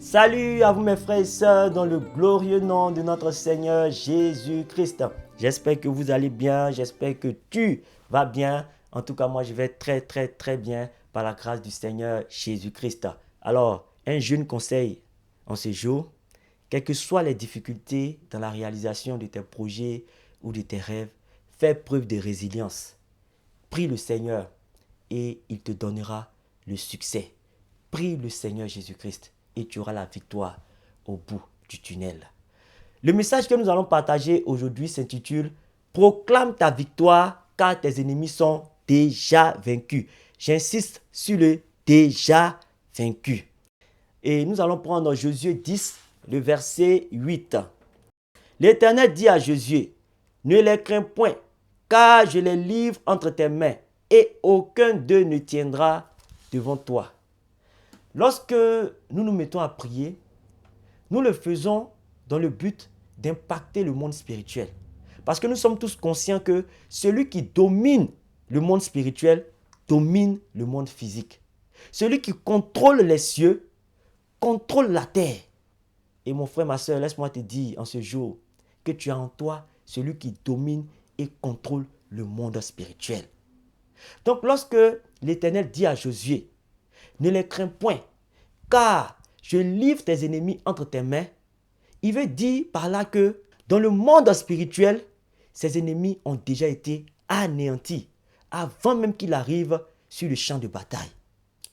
Salut à vous mes frères et sœurs dans le glorieux nom de notre Seigneur Jésus-Christ. J'espère que vous allez bien, j'espère que tu vas bien. En tout cas, moi je vais très bien par la grâce du Seigneur Jésus-Christ. Alors, un jeune conseil en ce jour, quelles que soient les difficultés dans la réalisation de tes projets ou de tes rêves, fais preuve de résilience. Prie le Seigneur et il te donnera le succès. Prie le Seigneur Jésus-Christ et tu auras la victoire au bout du tunnel. Le message que nous allons partager aujourd'hui s'intitule « Proclame ta victoire car tes ennemis sont déjà vaincus ». J'insiste sur le « déjà vaincu ». Et nous allons prendre Josué 10, le verset 8. L'Éternel dit à Josué, « Ne les crains point, car je les livre entre tes mains, et aucun d'eux ne tiendra devant toi. » Lorsque nous nous mettons à prier, nous le faisons dans le but d'impacter le monde spirituel. Parce que nous sommes tous conscients que celui qui domine le monde spirituel domine le monde physique. Celui qui contrôle les cieux contrôle la terre. Et mon frère, ma soeur, laisse-moi te dire en ce jour que tu as en toi celui qui domine et contrôle le monde spirituel. Donc lorsque l'Éternel dit à Josué, ne les crains point, car je livre tes ennemis entre tes mains. Il veut dire par là que dans le monde spirituel, ses ennemis ont déjà été anéantis avant même qu'il arrive sur le champ de bataille.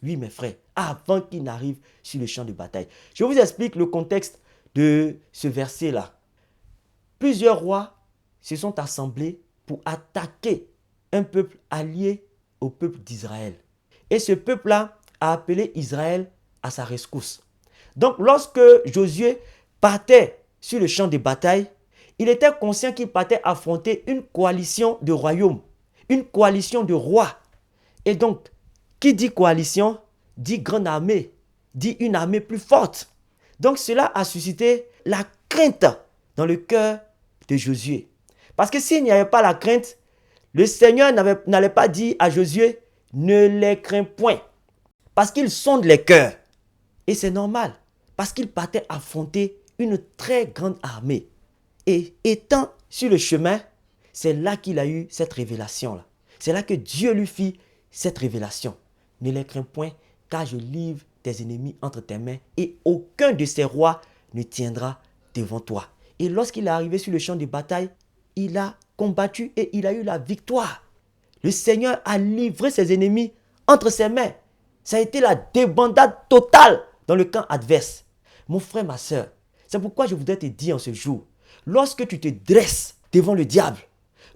Oui, mes frères, avant qu'il n'arrive sur le champ de bataille. Je vous explique le contexte de ce verset-là. Plusieurs rois se sont assemblés pour attaquer un peuple allié au peuple d'Israël. Et ce peuple-là a appelé Israël à sa rescousse. Donc lorsque Josué partait sur le champ de bataille, il était conscient qu'il partait affronter une coalition de royaumes, une coalition de rois. Et donc, qui dit coalition, dit grande armée, dit une armée plus forte. Donc cela a suscité la crainte dans le cœur de Josué. Parce que s'il n'y avait pas la crainte, le Seigneur n'allait pas dire à Josué, ne les crains point. Parce qu'il sonde les cœurs. Et c'est normal. Parce qu'il partait affronter une très grande armée. Et étant sur le chemin, c'est là qu'il a eu cette révélation-là. C'est là que Dieu lui fit cette révélation. Ne les crains point, car je livre tes ennemis entre tes mains et aucun de ces rois ne tiendra devant toi. Et lorsqu'il est arrivé sur le champ de bataille, il a combattu et il a eu la victoire. Le Seigneur a livré ses ennemis entre ses mains. Ça a été la débandade totale dans le camp adverse. Mon frère, ma soeur, c'est pourquoi je voudrais te dire en ce jour, lorsque tu te dresses devant le diable,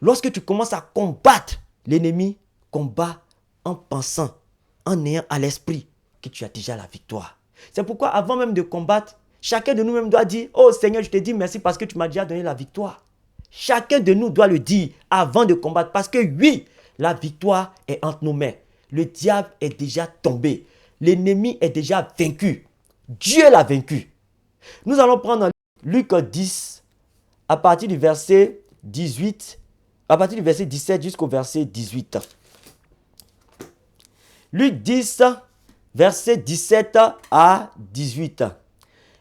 lorsque tu commences à combattre l'ennemi, combat en pensant, en ayant à l'esprit que tu as déjà la victoire. C'est pourquoi avant même de combattre, chacun de nous-mêmes doit dire, oh Seigneur, je te dis merci parce que tu m'as déjà donné la victoire. Chacun de nous doit le dire avant de combattre parce que oui, la victoire est entre nos mains. Le diable est déjà tombé. L'ennemi est déjà vaincu. Dieu l'a vaincu. Nous allons prendre Luc 10 à partir du verset 18, à partir du verset 17 jusqu'au verset 18. Luc 10, verset 17 à 18.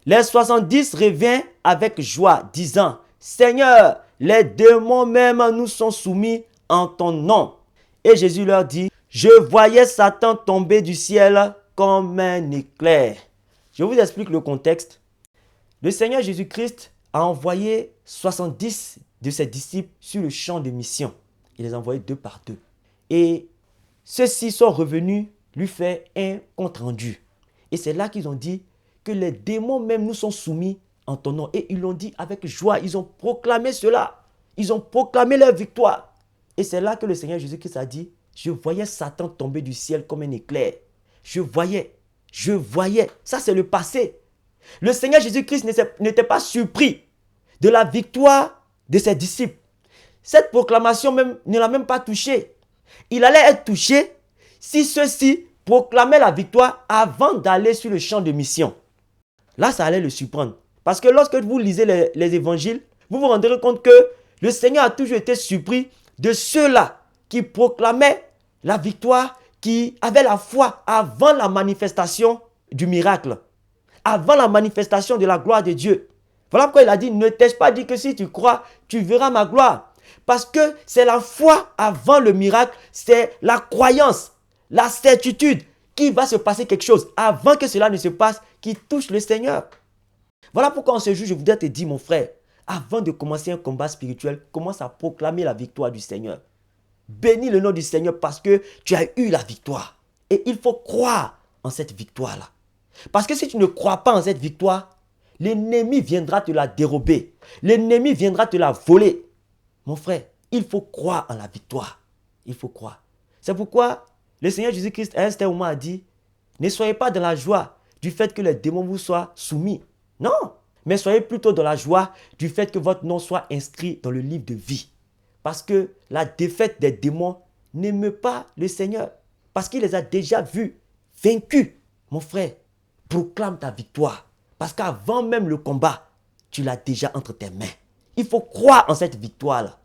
Les 70 revinrent avec joie, disant, Seigneur, les démons même nous sont soumis en ton nom. Et Jésus leur dit, je voyais Satan tomber du ciel comme un éclair. Je vous explique le contexte. Le Seigneur Jésus-Christ a envoyé 70 de ses disciples sur le champ de mission. Il les a envoyés deux par deux. Et ceux-ci sont revenus lui faire un compte-rendu. Et c'est là qu'ils ont dit que les démons même nous sont soumis en ton nom. Et ils l'ont dit avec joie. Ils ont proclamé cela. Ils ont proclamé leur victoire. Et c'est là que le Seigneur Jésus-Christ a dit, je voyais Satan tomber du ciel comme un éclair. Je voyais. Ça, c'est le passé. Le Seigneur Jésus-Christ n'était pas surpris de la victoire de ses disciples. Cette proclamation même ne l'a même pas touché. Il allait être touché si ceux-ci proclamaient la victoire avant d'aller sur le champ de mission. Là, ça allait le surprendre. Parce que lorsque vous lisez les évangiles, vous vous rendrez compte que le Seigneur a toujours été surpris de ceux-là qui proclamaient la victoire, qui avaient la foi avant la manifestation du miracle. avant la manifestation de la gloire de Dieu. Voilà pourquoi il a dit, ne t'ai-je pas dit que si tu crois, tu verras ma gloire. Parce que c'est la foi avant le miracle, c'est la croyance, la certitude qu'il va se passer quelque chose avant que cela ne se passe qui touche le Seigneur. Voilà pourquoi en ce jour, je voudrais te dire, mon frère, avant de commencer un combat spirituel, commence à proclamer la victoire du Seigneur. Bénis le nom du Seigneur parce que tu as eu la victoire. Et il faut croire en cette victoire-là. Parce que si tu ne crois pas en cette victoire, l'ennemi viendra te la dérober. L'ennemi viendra te la voler. Mon frère, il faut croire en la victoire. Il faut croire. C'est pourquoi le Seigneur Jésus-Christ à un certain moment a dit, ne soyez pas dans la joie du fait que les démons vous soient soumis. Non, mais soyez plutôt dans la joie du fait que votre nom soit inscrit dans le livre de vie. Parce que la défaite des démons n'aime pas le Seigneur. Parce qu'il les a déjà vus vaincus. Mon frère, proclame ta victoire. Parce qu'avant même le combat, tu l'as déjà entre tes mains. Il faut croire en cette victoire-là.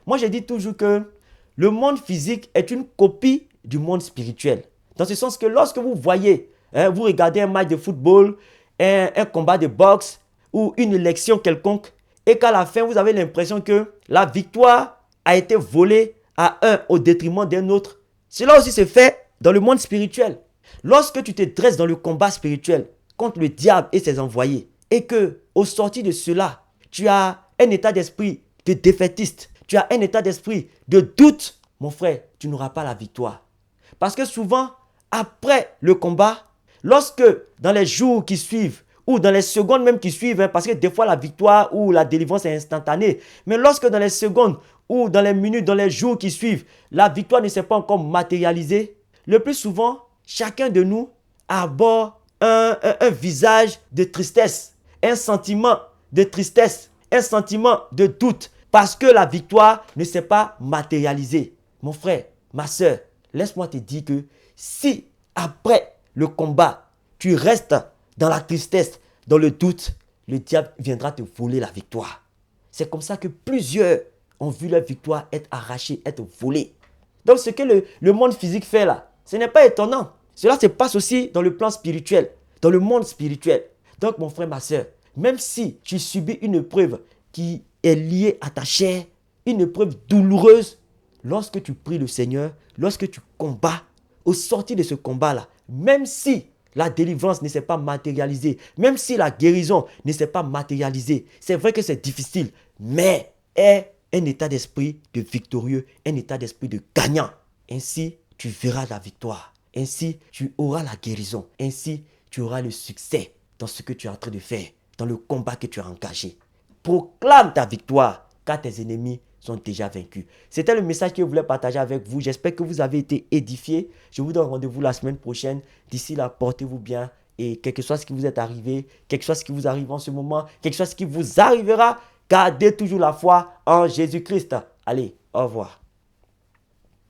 Moi, je dis toujours que le monde physique est une copie du monde spirituel. Dans ce sens que lorsque vous voyez, vous regardez un match de football, un combat de boxe ou une élection quelconque, et qu'à la fin, vous avez l'impression que la victoire a été volée à un au détriment d'un autre. Cela aussi se fait dans le monde spirituel. Lorsque tu te dresses dans le combat spirituel contre le diable et ses envoyés, et que au sortir de cela, tu as un état d'esprit de défaitiste, tu as un état d'esprit de doute, mon frère, tu n'auras pas la victoire. Parce que souvent, après le combat, lorsque dans les jours qui suivent, ou dans les secondes même qui suivent, parce que des fois la victoire ou la délivrance est instantanée, mais lorsque dans les secondes ou dans les minutes, dans les jours qui suivent, la victoire ne s'est pas encore matérialisée, le plus souvent, chacun de nous aborde un visage de tristesse, un sentiment de tristesse, un sentiment de doute, parce que la victoire ne s'est pas matérialisée. Mon frère, ma soeur, laisse-moi te dire que si après le combat, tu restes dans la tristesse, dans le doute, le diable viendra te voler la victoire. C'est comme ça que plusieurs ont vu leur victoire être arrachée, être volée. Donc ce que le monde physique fait là, ce n'est pas étonnant. Cela se passe aussi dans le plan spirituel, dans le monde spirituel. Donc mon frère, ma soeur, même si tu subis une épreuve qui est liée à ta chair, une épreuve douloureuse, lorsque tu pries le Seigneur, lorsque tu combats, au sortir de ce combat-là, même si la délivrance ne s'est pas matérialisée, même si la guérison ne s'est pas matérialisée, c'est vrai que c'est difficile, mais est un état d'esprit de victorieux, un état d'esprit de gagnant. Ainsi, tu verras la victoire. Ainsi, tu auras la guérison. Ainsi, tu auras le succès dans ce que tu es en train de faire, dans le combat que tu as engagé. Proclame ta victoire, car tes ennemis sont déjà vaincus. C'était le message que je voulais partager avec vous. J'espère que vous avez été édifiés. Je vous donne rendez-vous la semaine prochaine. D'ici là, portez-vous bien. Et quel que soit ce qui vous est arrivé, quel que soit ce qui vous arrive en ce moment, quel que soit ce qui vous arrivera, gardez toujours la foi en Jésus-Christ. Allez, au revoir.